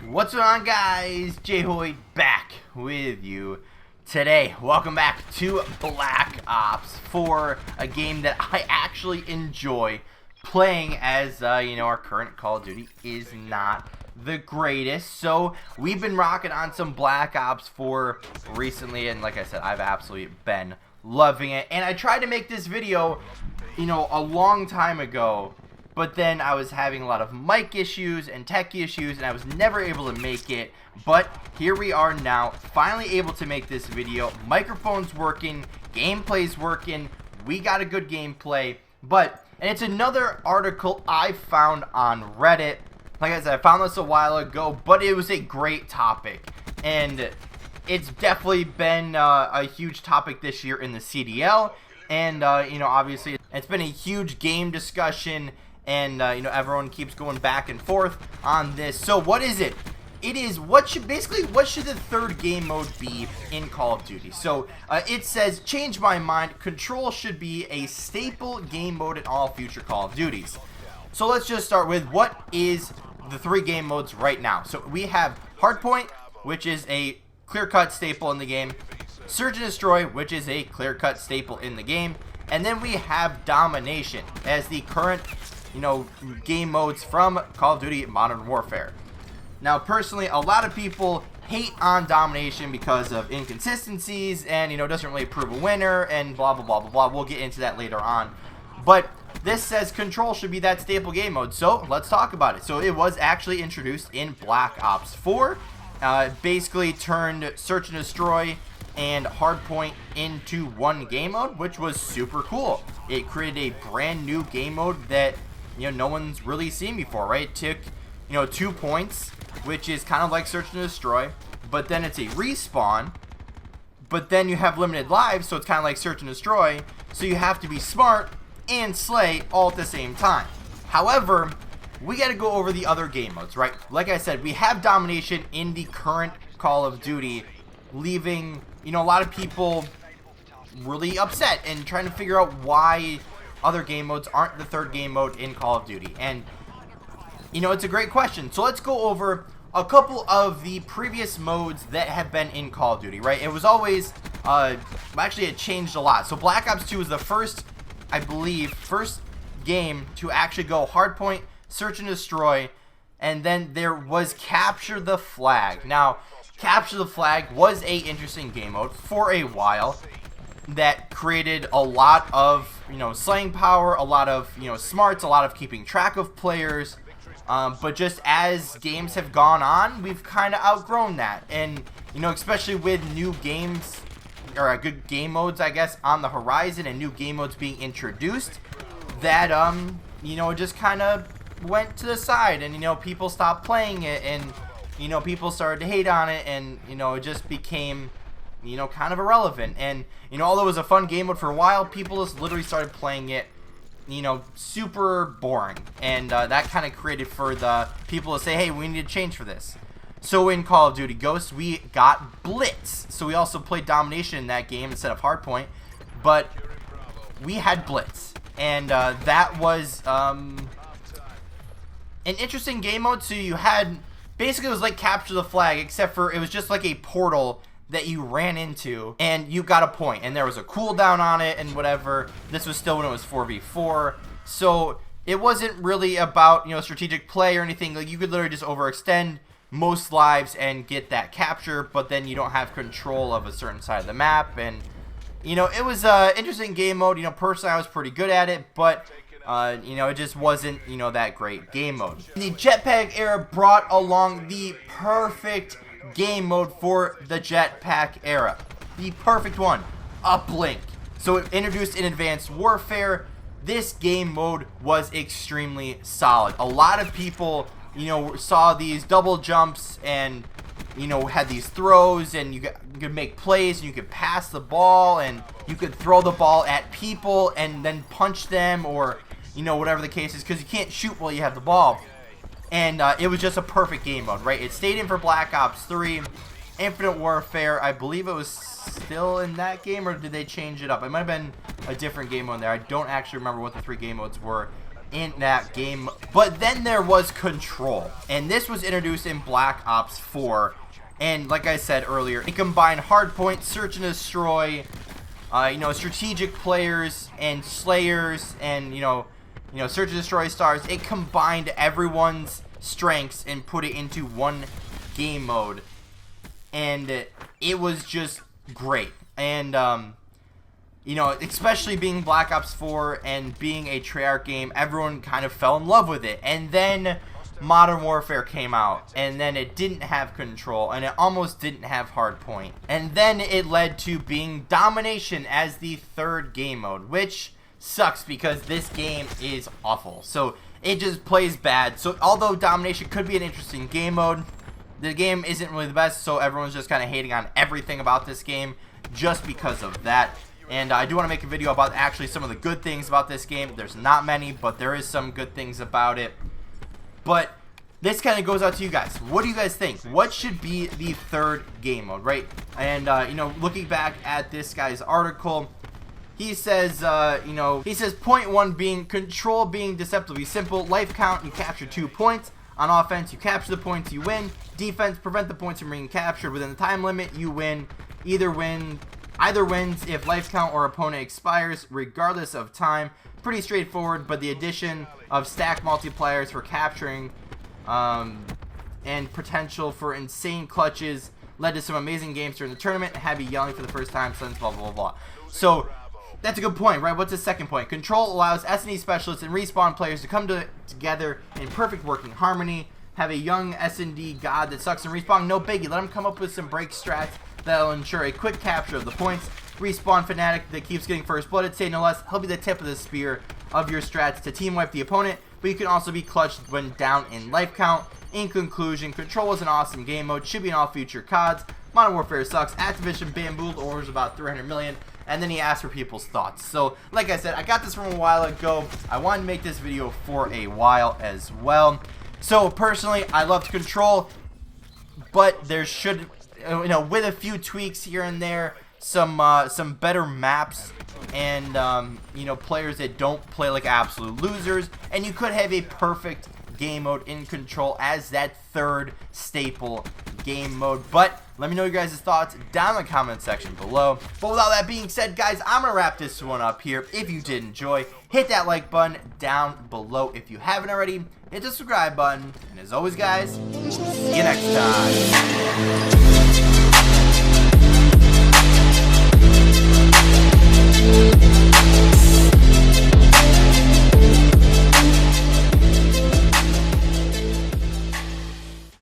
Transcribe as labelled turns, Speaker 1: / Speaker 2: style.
Speaker 1: What's going on, guys? JHoyt back with you today. Welcome back to Black Ops 4, a game that I actually enjoy playing, as our current Call of Duty is not the greatest. So we've been rocking on some Black Ops 4 recently, and like I said, I've absolutely been loving it. And I tried to make this video, a long time ago, but then I was having a lot of mic issues and tech issues, and I was never able to make it. But here we are now, finally able to make this video. Microphone's working, gameplay's working, we got a good gameplay. And it's another article I found on Reddit. Like I said, I found this a while ago, but it was a great topic. And it's definitely been a huge topic this year in the CDL. And, obviously, it's been a huge game discussion. And, everyone keeps going back and forth on this. So what is it? It is, what should the third game mode be in Call of Duty? So it says, change my mind, Control should be a staple game mode in all future Call of Duties. So let's just start with, what is the three game modes right now? So we have Hardpoint, which is a clear-cut staple in the game. Search and Destroy, which is a clear-cut staple in the game. And then we have Domination as the current game modes from Call of Duty Modern Warfare. Now, personally, a lot of people hate on Domination because of inconsistencies and, doesn't really prove a winner and blah, blah, blah, blah, blah. We'll get into that later on. But this says Control should be that staple game mode, so let's talk about it. So it was actually introduced in Black Ops 4. Basically turned Search and Destroy and Hardpoint into one game mode, which was super cool. It created a brand new game mode that no one's really seen before, right? It took, 2 points, which is kind of like Search and Destroy, but then it's a respawn, but then you have limited lives, so it's kind of like Search and Destroy, so you have to be smart and slay all at the same time. However, we got to go over the other game modes, right? Like I said, we have Domination in the current Call of Duty, leaving, a lot of people really upset and trying to figure out why other game modes aren't the third game mode in Call of Duty. And it's a great question. So let's go over a couple of the previous modes that have been in Call of Duty, right? It was always actually it changed a lot. So Black Ops 2 was the first game to actually go Hardpoint, Search and Destroy, and then there was Capture the Flag. Now, Capture the Flag was a interesting game mode for a while that created a lot of, slaying power, a lot of, smarts, a lot of keeping track of players. But just as games have gone on, we've kind of outgrown that. And, especially with new games, or good game modes, I guess, on the horizon and new game modes being introduced, that, it just kind of went to the side and, people stopped playing it and, people started to hate on it and, it just became, kind of irrelevant. And, although it was a fun game mode for a while, people just literally started playing it, super boring. And that kind of created for the people to say, hey, we need to change for this. So in Call of Duty Ghosts, we got Blitz. So we also played Domination in that game instead of Hardpoint. But we had Blitz. And that was an interesting game mode. So you had, basically it was like Capture the Flag, except for it was just like a portal that you ran into and you got a point, and there was a cooldown on it and whatever. This was still when it was 4v4, so it wasn't really about strategic play or anything. Like, you could literally just overextend most lives and get that capture, but then you don't have control of a certain side of the map. And it was an interesting game mode. Personally, I was pretty good at it, but it just wasn't that great game mode. The jetpack era brought along the perfect game mode for the jetpack era. The perfect one. Uplink. So it introduced in Advanced Warfare. This game mode was extremely solid. A lot of people, saw these double jumps and, had these throws, and you could make plays, and you could pass the ball, and you could throw the ball at people and then punch them, or, whatever the case is, because you can't shoot while you have the ball. And it was just a perfect game mode, right? It stayed in for Black Ops 3. Infinite Warfare, I believe it was still in that game, or did they change it up? It might have been a different game mode there. I don't actually remember what the three game modes were in that game. But then there was control, and this was introduced in Black Ops 4. And like I said earlier, it combined hardpoint, search and destroy, strategic players and slayers, and search and destroy stars. It combined everyone's strengths and put it into one game mode, and it was just great. And especially being Black Ops 4 and being a Treyarch game, everyone kind of fell in love with it. And then Modern Warfare came out, and then it didn't have control, and it almost didn't have hardpoint. And then it led to being domination as the third game mode, which sucks because this game is awful. So it just plays bad. So although domination could be an interesting game mode, the game isn't really the best, so everyone's just kind of hating on everything about this game just because of that. And I do want to make a video about actually some of the good things about this game. There's not many, but there is some good things about it. But this kind of goes out to you guys. What do you guys think? What should be the third game mode, right? And, looking back at this guy's article, he says, point one being control being deceptively simple. Life count, you capture 2 points. On offense, you capture the points, you win. Defense, prevent the points from being captured within the time limit, you win. Either wins if life count or opponent expires, regardless of time. Pretty straightforward, but the addition of stack multipliers for capturing and potential for insane clutches led to some amazing games during the tournament. Have you yelling for the first time since blah, blah, blah, blah. So that's a good point, right? What's the second point? Control allows S&E specialists and respawn players to come together in perfect working harmony. Have a young S&D god that sucks and respawn, no biggie. Let him come up with some break strats that'll ensure a quick capture of the points. Respawn fanatic that keeps getting first blooded, say no less. He'll be the tip of the spear of your strats to team wipe the opponent, but you can also be clutched when down in life count. In conclusion, Control is an awesome game mode, should be in all future CODs. Modern Warfare sucks. Activision bamboozled orders about 300 million, and then he asked for people's thoughts. So, like I said, I got this from a while ago. I wanted to make this video for a while as well. So, personally, I loved Control, but there should, with a few tweaks here and there, some better maps, and players that don't play like absolute losers, and you could have a perfect game mode in Control as that third staple game mode. But let me know your guys' thoughts down in the comment section below. But without that being said, guys, I'm gonna wrap this one up here. If you did enjoy, hit that like button down below. If you haven't already, hit the subscribe button, and as always, guys, see you next time.